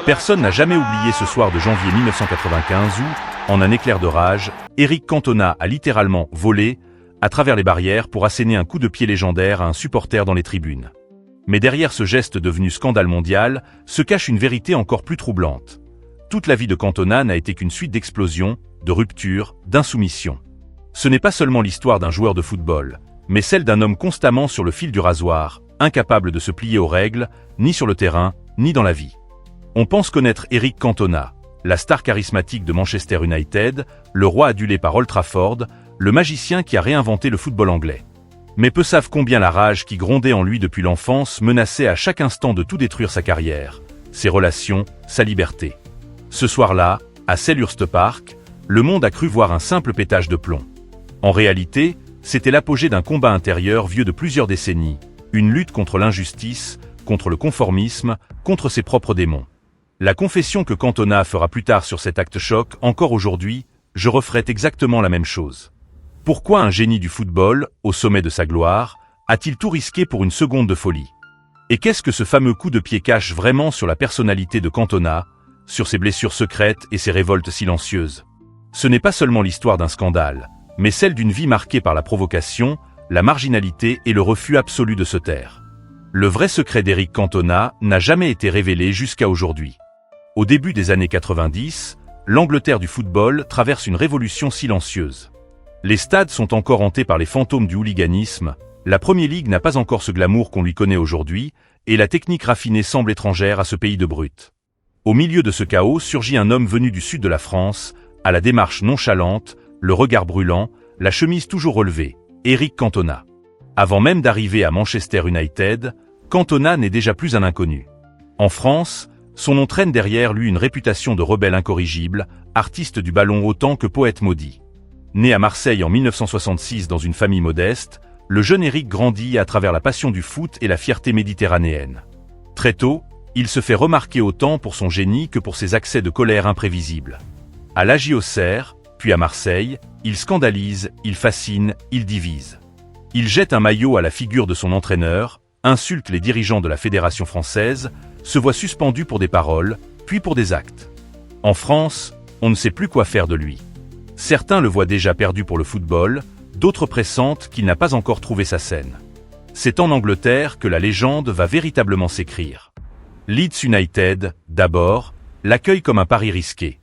Personne n'a jamais oublié ce soir de janvier 1995 où, en un éclair de rage, Éric Cantona a littéralement volé à travers les barrières pour asséner un coup de pied légendaire à un supporter dans les tribunes. Mais derrière ce geste devenu scandale mondial, se cache une vérité encore plus troublante. Toute la vie de Cantona n'a été qu'une suite d'explosions, de ruptures, d'insoumissions. Ce n'est pas seulement l'histoire d'un joueur de football, mais celle d'un homme constamment sur le fil du rasoir, incapable de se plier aux règles, ni sur le terrain, ni dans la vie. On pense connaître Éric Cantona, la star charismatique de Manchester United, le roi adulé par Old Trafford, le magicien qui a réinventé le football anglais. Mais peu savent combien la rage qui grondait en lui depuis l'enfance menaçait à chaque instant de tout détruire sa carrière, ses relations, sa liberté. Ce soir-là, à Selhurst Park, le monde a cru voir un simple pétage de plomb. En réalité, c'était l'apogée d'un combat intérieur vieux de plusieurs décennies, une lutte contre l'injustice, contre le conformisme, contre ses propres démons. La confession que Cantona fera plus tard sur cet acte choc, encore aujourd'hui, je referai exactement la même chose. Pourquoi un génie du football, au sommet de sa gloire, a-t-il tout risqué pour une seconde de folie? Et qu'est-ce que ce fameux coup de pied cache vraiment sur la personnalité de Cantona, sur ses blessures secrètes et ses révoltes silencieuses? Ce n'est pas seulement l'histoire d'un scandale, mais celle d'une vie marquée par la provocation, la marginalité et le refus absolu de se taire. Le vrai secret d'Éric Cantona n'a jamais été révélé jusqu'à aujourd'hui. Au début des années 90, l'Angleterre du football traverse une révolution silencieuse. Les stades sont encore hantés par les fantômes du hooliganisme, la Premier League n'a pas encore ce glamour qu'on lui connaît aujourd'hui, et la technique raffinée semble étrangère à ce pays de brutes. Au milieu de ce chaos surgit un homme venu du sud de la France, à la démarche nonchalante, le regard brûlant, la chemise toujours relevée, Éric Cantona. Avant même d'arriver à Manchester United, Cantona n'est déjà plus un inconnu. En France, son nom traîne derrière lui une réputation de rebelle incorrigible, artiste du ballon autant que poète maudit. Né à Marseille en 1966 dans une famille modeste, le jeune Éric grandit à travers la passion du foot et la fierté méditerranéenne. Très tôt, il se fait remarquer autant pour son génie que pour ses accès de colère imprévisibles. À l'AJ Auxerre, puis à Marseille, il scandalise, il fascine, il divise. Il jette un maillot à la figure de son entraîneur, insulte les dirigeants de la Fédération française, se voit suspendu pour des paroles, puis pour des actes. En France, on ne sait plus quoi faire de lui. Certains le voient déjà perdu pour le football, d'autres pressentent qu'il n'a pas encore trouvé sa scène. C'est en Angleterre que la légende va véritablement s'écrire. Leeds United, d'abord, l'accueille comme un pari risqué.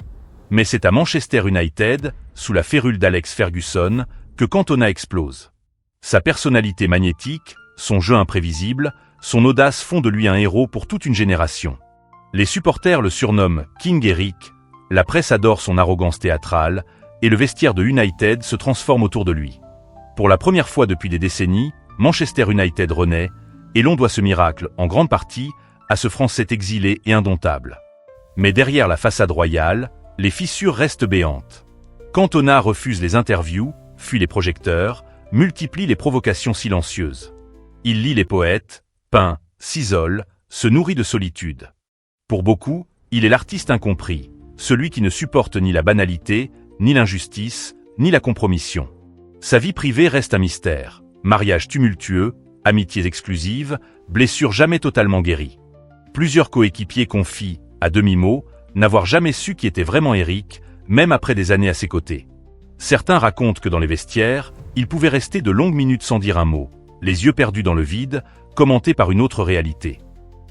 Mais c'est à Manchester United, sous la férule d'Alex Ferguson, que Cantona explose. Sa personnalité magnétique, son jeu imprévisible, son audace font de lui un héros pour toute une génération. Les supporters le surnomment King Eric, la presse adore son arrogance théâtrale, et le vestiaire de United se transforme autour de lui. Pour la première fois depuis des décennies, Manchester United renaît, et l'on doit ce miracle, en grande partie, à ce Français exilé et indomptable. Mais derrière la façade royale, les fissures restent béantes. Cantona refuse les interviews, fuit les projecteurs, multiplie les provocations silencieuses. Il lit les poètes, peint, s'isole, se nourrit de solitude. Pour beaucoup, il est l'artiste incompris, celui qui ne supporte ni la banalité, ni l'injustice, ni la compromission. Sa vie privée reste un mystère, mariage tumultueux, amitiés exclusives, blessures jamais totalement guéries. Plusieurs coéquipiers confient, à demi-mot, n'avoir jamais su qui était vraiment Éric, même après des années à ses côtés. Certains racontent que dans les vestiaires, il pouvait rester de longues minutes sans dire un mot, les yeux perdus dans le vide, commenté par une autre réalité.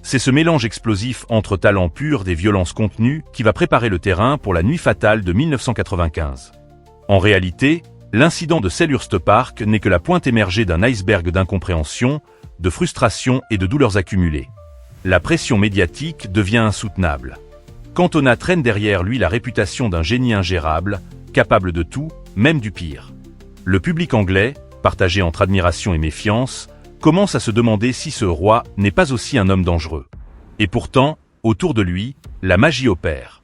C'est ce mélange explosif entre talent pur des violences contenues qui va préparer le terrain pour la nuit fatale de 1995. En réalité, l'incident de Selhurst Park n'est que la pointe émergée d'un iceberg d'incompréhension, de frustration et de douleurs accumulées. La pression médiatique devient insoutenable. Cantona traîne derrière lui la réputation d'un génie ingérable, capable de tout, même du pire. Le public anglais, partagé entre admiration et méfiance, commence à se demander si ce roi n'est pas aussi un homme dangereux. Et pourtant, autour de lui, la magie opère.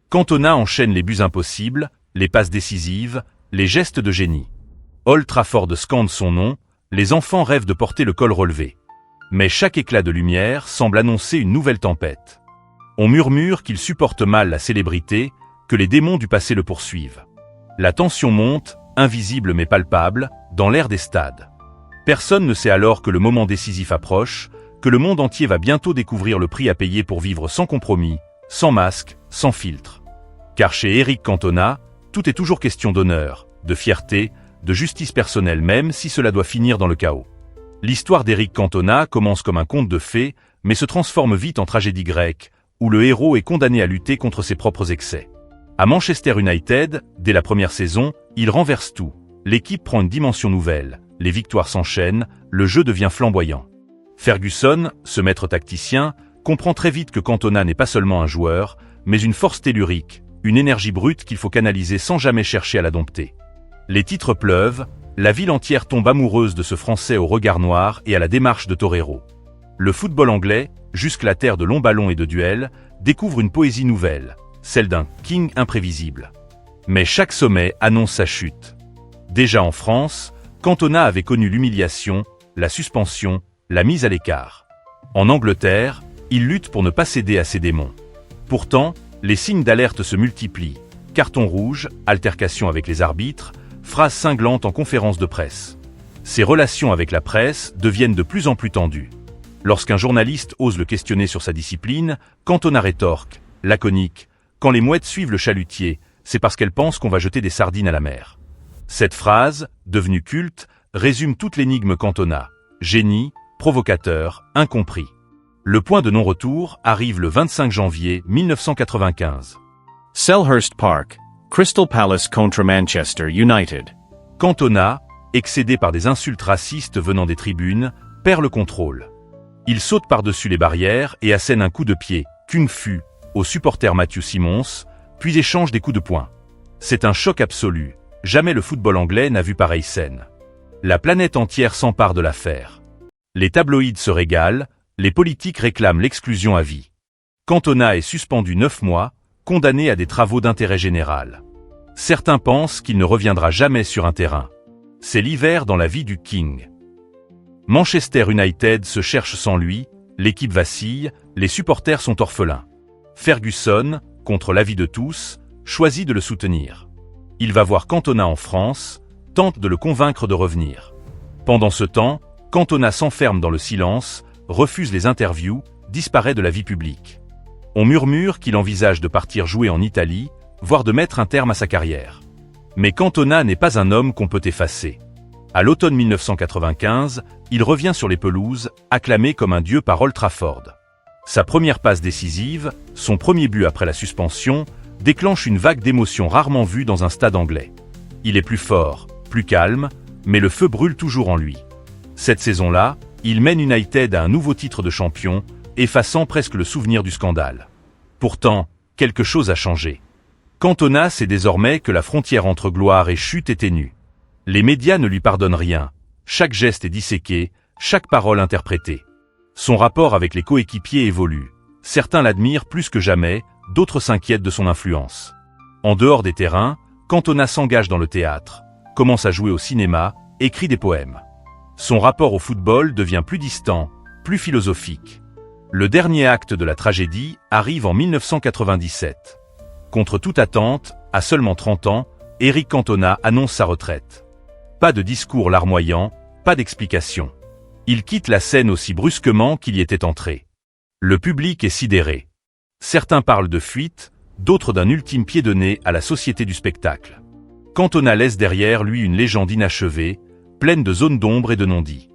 Cantona enchaîne les buts impossibles, les passes décisives, les gestes de génie. Old Trafford scande son nom, les enfants rêvent de porter le col relevé. Mais chaque éclat de lumière semble annoncer une nouvelle tempête. On murmure qu'il supporte mal la célébrité, que les démons du passé le poursuivent. La tension monte, invisible mais palpable, dans l'air des stades. Personne ne sait alors que le moment décisif approche, que le monde entier va bientôt découvrir le prix à payer pour vivre sans compromis, sans masque, sans filtre. Car chez Éric Cantona, tout est toujours question d'honneur, de fierté, de justice personnelle même si cela doit finir dans le chaos. L'histoire d'Éric Cantona commence comme un conte de fées, mais se transforme vite en tragédie grecque, où le héros est condamné à lutter contre ses propres excès. À Manchester United, dès la première saison, il renverse tout. L'équipe prend une dimension nouvelle, les victoires s'enchaînent, le jeu devient flamboyant. Ferguson, ce maître tacticien, comprend très vite que Cantona n'est pas seulement un joueur, mais une force tellurique, une énergie brute qu'il faut canaliser sans jamais chercher à la dompter. Les titres pleuvent, la ville entière tombe amoureuse de ce Français au regard noir et à la démarche de torero. Le football anglais, jusque la terre de longs ballons et de duels, découvre une poésie nouvelle, celle d'un king imprévisible. Mais chaque sommet annonce sa chute. Déjà en France, Cantona avait connu l'humiliation, la suspension, la mise à l'écart. En Angleterre, il lutte pour ne pas céder à ses démons. Pourtant, les signes d'alerte se multiplient. Carton rouge, altercation avec les arbitres, phrases cinglantes en conférence de presse. Ses relations avec la presse deviennent de plus en plus tendues. Lorsqu'un journaliste ose le questionner sur sa discipline, Cantona rétorque, laconique, « Quand les mouettes suivent le chalutier, c'est parce qu'elles pensent qu'on va jeter des sardines à la mer. » Cette phrase, devenue culte, résume toute l'énigme Cantona. Génie, provocateur, incompris. Le point de non-retour arrive le 25 janvier 1995. Selhurst Park, Crystal Palace contre Manchester United. Cantona, excédé par des insultes racistes venant des tribunes, perd le contrôle. Il saute par-dessus les barrières et assène un coup de pied, kung-fu, au supporter Matthew Simmons, puis échange des coups de poing. C'est un choc absolu. Jamais le football anglais n'a vu pareille scène. La planète entière s'empare de l'affaire. Les tabloïds se régalent, les politiques réclament l'exclusion à vie. Cantona est suspendu 9 mois, condamné à des travaux d'intérêt général. Certains pensent qu'il ne reviendra jamais sur un terrain. C'est l'hiver dans la vie du King. Manchester United se cherche sans lui, l'équipe vacille, les supporters sont orphelins. Ferguson, contre l'avis de tous, choisit de le soutenir. Il va voir Cantona en France, tente de le convaincre de revenir. Pendant ce temps, Cantona s'enferme dans le silence, refuse les interviews, disparaît de la vie publique. On murmure qu'il envisage de partir jouer en Italie, voire de mettre un terme à sa carrière. Mais Cantona n'est pas un homme qu'on peut effacer. À l'automne 1995, il revient sur les pelouses, acclamé comme un dieu par Old Trafford. Sa première passe décisive, son premier but après la suspension, déclenche une vague d'émotions rarement vue dans un stade anglais. Il est plus fort, plus calme, mais le feu brûle toujours en lui. Cette saison-là, il mène United à un nouveau titre de champion, effaçant presque le souvenir du scandale. Pourtant, quelque chose a changé. Cantona sait désormais que la frontière entre gloire et chute est ténue. Les médias ne lui pardonnent rien. Chaque geste est disséqué, chaque parole interprétée. Son rapport avec les coéquipiers évolue. Certains l'admirent plus que jamais, d'autres s'inquiètent de son influence. En dehors des terrains, Cantona s'engage dans le théâtre, commence à jouer au cinéma, écrit des poèmes. Son rapport au football devient plus distant, plus philosophique. Le dernier acte de la tragédie arrive en 1997. Contre toute attente, à seulement 30 ans, Éric Cantona annonce sa retraite. Pas de discours larmoyant, pas d'explication. Il quitte la scène aussi brusquement qu'il y était entré. Le public est sidéré. Certains parlent de fuite, d'autres d'un ultime pied de nez à la société du spectacle. Cantona laisse derrière lui une légende inachevée, pleine de zones d'ombre et de non-dits.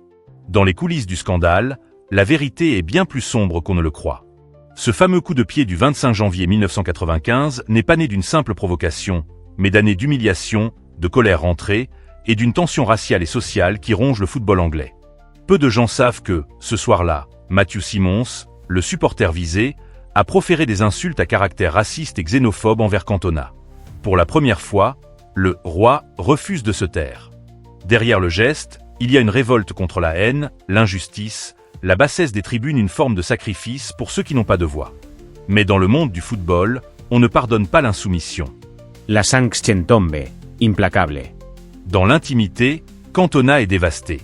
Dans les coulisses du scandale, la vérité est bien plus sombre qu'on ne le croit. Ce fameux coup de pied du 25 janvier 1995 n'est pas né d'une simple provocation, mais d'années d'humiliation, de colère rentrée, et d'une tension raciale et sociale qui ronge le football anglais. Peu de gens savent que, ce soir-là, Matthew Simmons, le supporter visé, a proféré des insultes à caractère raciste et xénophobe envers Cantona. Pour la première fois, le « roi » refuse de se taire. Derrière le geste, il y a une révolte contre la haine, l'injustice, la bassesse des tribunes, une forme de sacrifice pour ceux qui n'ont pas de voix. Mais dans le monde du football, on ne pardonne pas l'insoumission. La sanction-tombe, implacable. Dans l'intimité, Cantona est dévasté.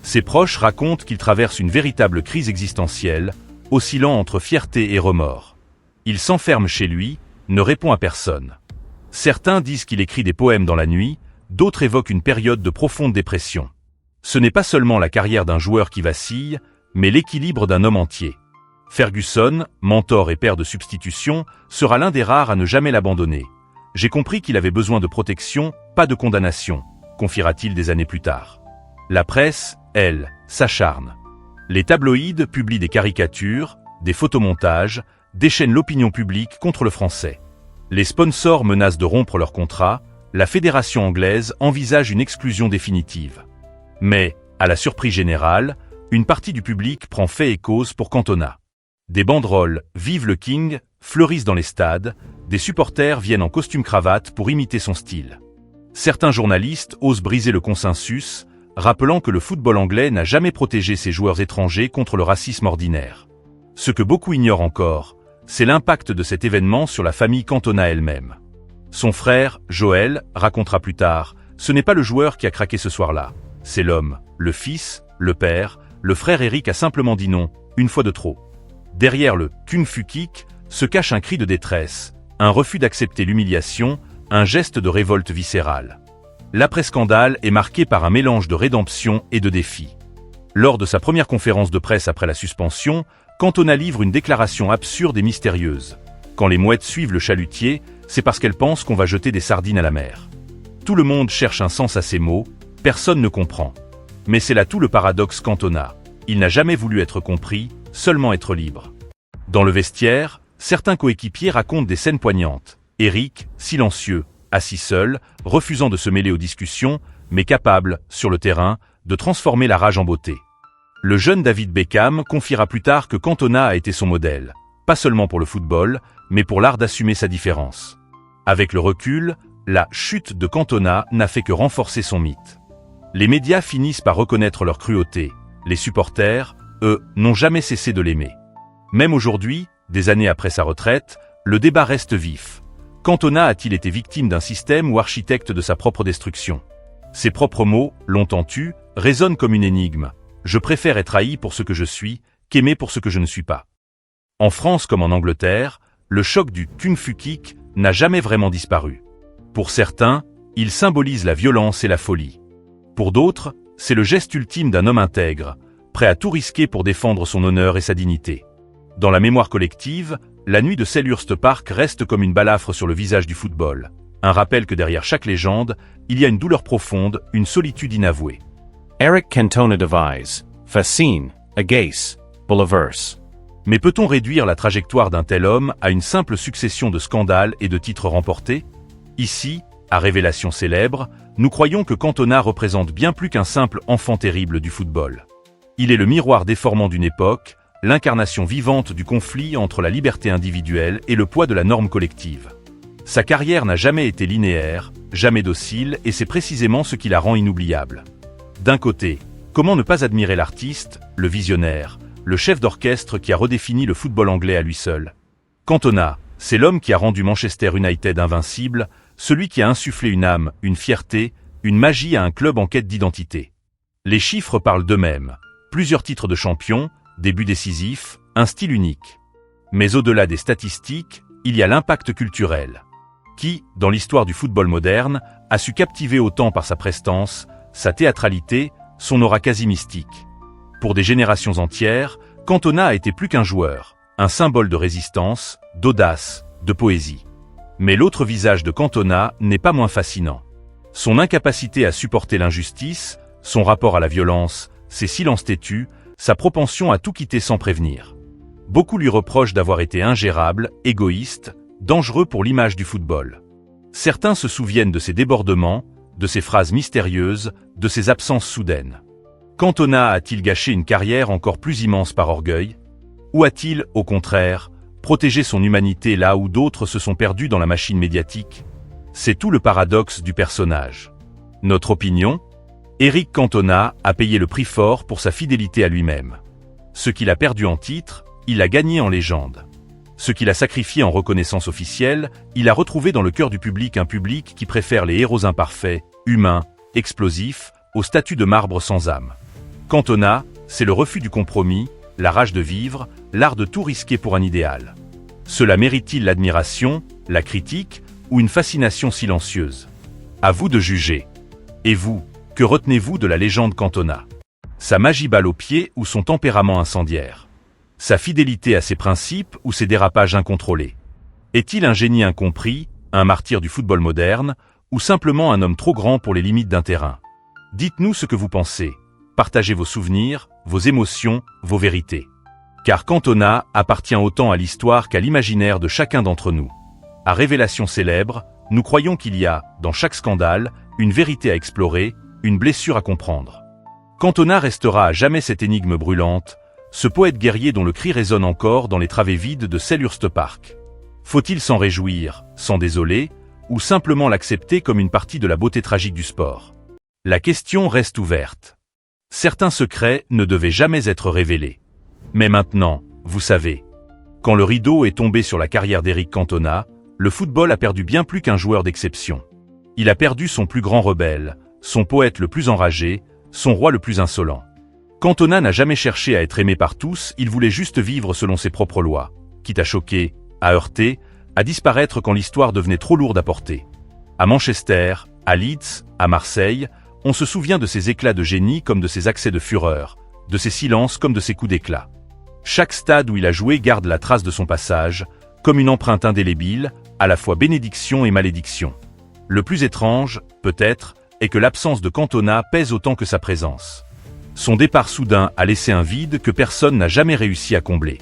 Ses proches racontent qu'il traverse une véritable crise existentielle, oscillant entre fierté et remords. Il s'enferme chez lui, ne répond à personne. Certains disent qu'il écrit des poèmes dans la nuit, d'autres évoquent une période de profonde dépression. Ce n'est pas seulement la carrière d'un joueur qui vacille, mais l'équilibre d'un homme entier. Ferguson, mentor et père de substitution, sera l'un des rares à ne jamais l'abandonner. J'ai compris qu'il avait besoin de protection, pas de condamnation, confiera-t-il des années plus tard. La presse, elle, s'acharne. Les tabloïds publient des caricatures, des photomontages, déchaînent l'opinion publique contre le français. Les sponsors menacent de rompre leur contrat, la fédération anglaise envisage une exclusion définitive. Mais, à la surprise générale, une partie du public prend fait et cause pour Cantona. Des banderoles « Vive le King » fleurissent dans les stades, des supporters viennent en costume-cravate pour imiter son style. Certains journalistes osent briser le consensus, rappelant que le football anglais n'a jamais protégé ses joueurs étrangers contre le racisme ordinaire. Ce que beaucoup ignorent encore, c'est l'impact de cet événement sur la famille Cantona elle-même. Son frère, Joel, racontera plus tard, ce n'est pas le joueur qui a craqué ce soir-là, c'est l'homme, le fils, le père, le frère Eric a simplement dit non, une fois de trop. Derrière le « Kung Fu Kick » se cache un cri de détresse, un refus d'accepter l'humiliation, un geste de révolte viscérale. L'après-scandale est marqué par un mélange de rédemption et de défi. Lors de sa première conférence de presse après la suspension, Cantona livre une déclaration absurde et mystérieuse. Quand les mouettes suivent le chalutier, c'est parce qu'elles pensent qu'on va jeter des sardines à la mer. Tout le monde cherche un sens à ces mots, personne ne comprend. Mais c'est là tout le paradoxe Cantona. Il n'a jamais voulu être compris, seulement être libre. Dans le vestiaire, certains coéquipiers racontent des scènes poignantes. Eric, silencieux, assis seul, refusant de se mêler aux discussions, mais capable, sur le terrain, de transformer la rage en beauté. Le jeune David Beckham confiera plus tard que Cantona a été son modèle, pas seulement pour le football, mais pour l'art d'assumer sa différence. Avec le recul, la chute de Cantona n'a fait que renforcer son mythe. Les médias finissent par reconnaître leur cruauté. Les supporters, eux, n'ont jamais cessé de l'aimer. Même aujourd'hui, des années après sa retraite, le débat reste vif. Cantona a-t-il été victime d'un système ou architecte de sa propre destruction? Ses propres mots, longtemps tus, résonnent comme une énigme. Je préfère être haï pour ce que je suis, qu'aimé pour ce que je ne suis pas. En France comme en Angleterre, le choc du Kung Fu Kick n'a jamais vraiment disparu. Pour certains, il symbolise la violence et la folie. Pour d'autres, c'est le geste ultime d'un homme intègre, prêt à tout risquer pour défendre son honneur et sa dignité. Dans la mémoire collective, la nuit de Selhurst Park reste comme une balafre sur le visage du football. Un rappel que derrière chaque légende, il y a une douleur profonde, une solitude inavouée. Eric Cantona devise, fascine, agace, bouleverse. Mais peut-on réduire la trajectoire d'un tel homme à une simple succession de scandales et de titres remportés? Ici, à Révélation célèbre, nous croyons que Cantona représente bien plus qu'un simple enfant terrible du football. Il est le miroir déformant d'une époque, l'incarnation vivante du conflit entre la liberté individuelle et le poids de la norme collective. Sa carrière n'a jamais été linéaire, jamais docile, et c'est précisément ce qui la rend inoubliable. D'un côté, comment ne pas admirer l'artiste, le visionnaire, le chef d'orchestre qui a redéfini le football anglais à lui seul? Cantona, c'est l'homme qui a rendu Manchester United invincible, celui qui a insufflé une âme, une fierté, une magie à un club en quête d'identité. Les chiffres parlent d'eux-mêmes. Plusieurs titres de champion, des buts décisifs, un style unique. Mais au-delà des statistiques, il y a l'impact culturel. Qui, dans l'histoire du football moderne, a su captiver autant par sa prestance, sa théâtralité, son aura quasi mystique. Pour des générations entières, Cantona a été plus qu'un joueur, un symbole de résistance, d'audace, de poésie. Mais l'autre visage de Cantona n'est pas moins fascinant. Son incapacité à supporter l'injustice, son rapport à la violence, ses silences têtus, sa propension à tout quitter sans prévenir. Beaucoup lui reprochent d'avoir été ingérable, égoïste, dangereux pour l'image du football. Certains se souviennent de ses débordements, de ses phrases mystérieuses, de ses absences soudaines. Cantona a-t-il gâché une carrière encore plus immense par orgueil? Ou a-t-il, au contraire, protégé son humanité là où d'autres se sont perdus dans la machine médiatique? C'est tout le paradoxe du personnage. Notre opinion? Eric Cantona a payé le prix fort pour sa fidélité à lui-même. Ce qu'il a perdu en titre, il a gagné en légende. Ce qu'il a sacrifié en reconnaissance officielle, il a retrouvé dans le cœur du public un public qui préfère les héros imparfaits, humains, explosifs, au statut de marbre sans âme. Cantona, c'est le refus du compromis, la rage de vivre, l'art de tout risquer pour un idéal. Cela mérite-t-il l'admiration, la critique, ou une fascination silencieuse? À vous de juger. Et vous, que retenez-vous de la légende Cantona? Sa magie balle au pied ou son tempérament incendiaire? Sa fidélité à ses principes ou ses dérapages incontrôlés? Est-il un génie incompris, un martyr du football moderne, ou simplement un homme trop grand pour les limites d'un terrain? Dites-nous ce que vous pensez. Partagez vos souvenirs, vos émotions, vos vérités. Car Cantona appartient autant à l'histoire qu'à l'imaginaire de chacun d'entre nous. À révélation célèbre, nous croyons qu'il y a, dans chaque scandale, une vérité à explorer, une blessure à comprendre. Cantona restera à jamais cette énigme brûlante, ce poète guerrier dont le cri résonne encore dans les travées vides de Selhurst Park. Faut-il s'en réjouir, s'en désoler, ou simplement l'accepter comme une partie de la beauté tragique du sport? La question reste ouverte. Certains secrets ne devaient jamais être révélés. Mais maintenant, vous savez, quand le rideau est tombé sur la carrière d'Éric Cantona, le football a perdu bien plus qu'un joueur d'exception. Il a perdu son plus grand rebelle, son poète le plus enragé, son roi le plus insolent. Cantona n'a jamais cherché à être aimé par tous, il voulait juste vivre selon ses propres lois, quitte à choquer, à heurter, à disparaître quand l'histoire devenait trop lourde à porter. À Manchester, à Leeds, à Marseille, on se souvient de ses éclats de génie comme de ses accès de fureur, de ses silences comme de ses coups d'éclat. Chaque stade où il a joué garde la trace de son passage, comme une empreinte indélébile, à la fois bénédiction et malédiction. Le plus étrange, peut-être, est que l'absence de Cantona pèse autant que sa présence. Son départ soudain a laissé un vide que personne n'a jamais réussi à combler.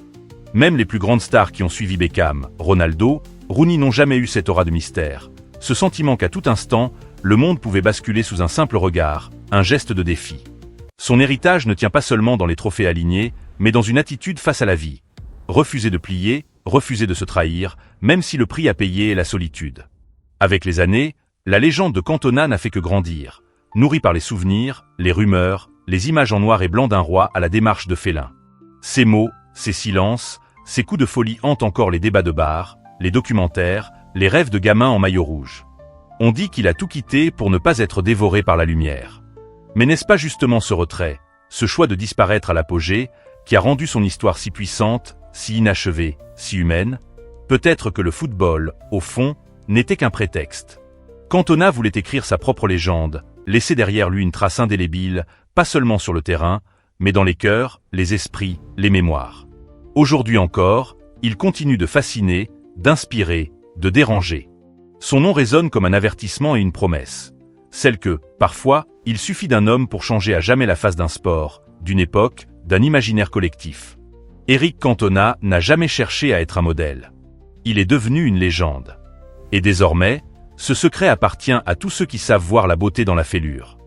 Même les plus grandes stars qui ont suivi Beckham, Ronaldo, Rooney n'ont jamais eu cette aura de mystère. Ce sentiment qu'à tout instant, le monde pouvait basculer sous un simple regard, un geste de défi. Son héritage ne tient pas seulement dans les trophées alignés, mais dans une attitude face à la vie. Refuser de plier, refuser de se trahir, même si le prix à payer est la solitude. Avec les années, la légende de Cantona n'a fait que grandir, nourrie par les souvenirs, les rumeurs, les images en noir et blanc d'un roi à la démarche de félin. Ses mots, ses silences, ses coups de folie hantent encore les débats de bar, les documentaires, les rêves de gamins en maillot rouge. On dit qu'il a tout quitté pour ne pas être dévoré par la lumière. Mais n'est-ce pas justement ce retrait, ce choix de disparaître à l'apogée, qui a rendu son histoire si puissante, si inachevée, si humaine? Peut-être que le football, au fond, n'était qu'un prétexte. Cantona voulait écrire sa propre légende, laisser derrière lui une trace indélébile, pas seulement sur le terrain, mais dans les cœurs, les esprits, les mémoires. Aujourd'hui encore, il continue de fasciner, d'inspirer, de déranger. Son nom résonne comme un avertissement et une promesse. Celle que, parfois, il suffit d'un homme pour changer à jamais la face d'un sport, d'une époque, d'un imaginaire collectif. Éric Cantona n'a jamais cherché à être un modèle. Il est devenu une légende. Et désormais, ce secret appartient à tous ceux qui savent voir la beauté dans la fêlure.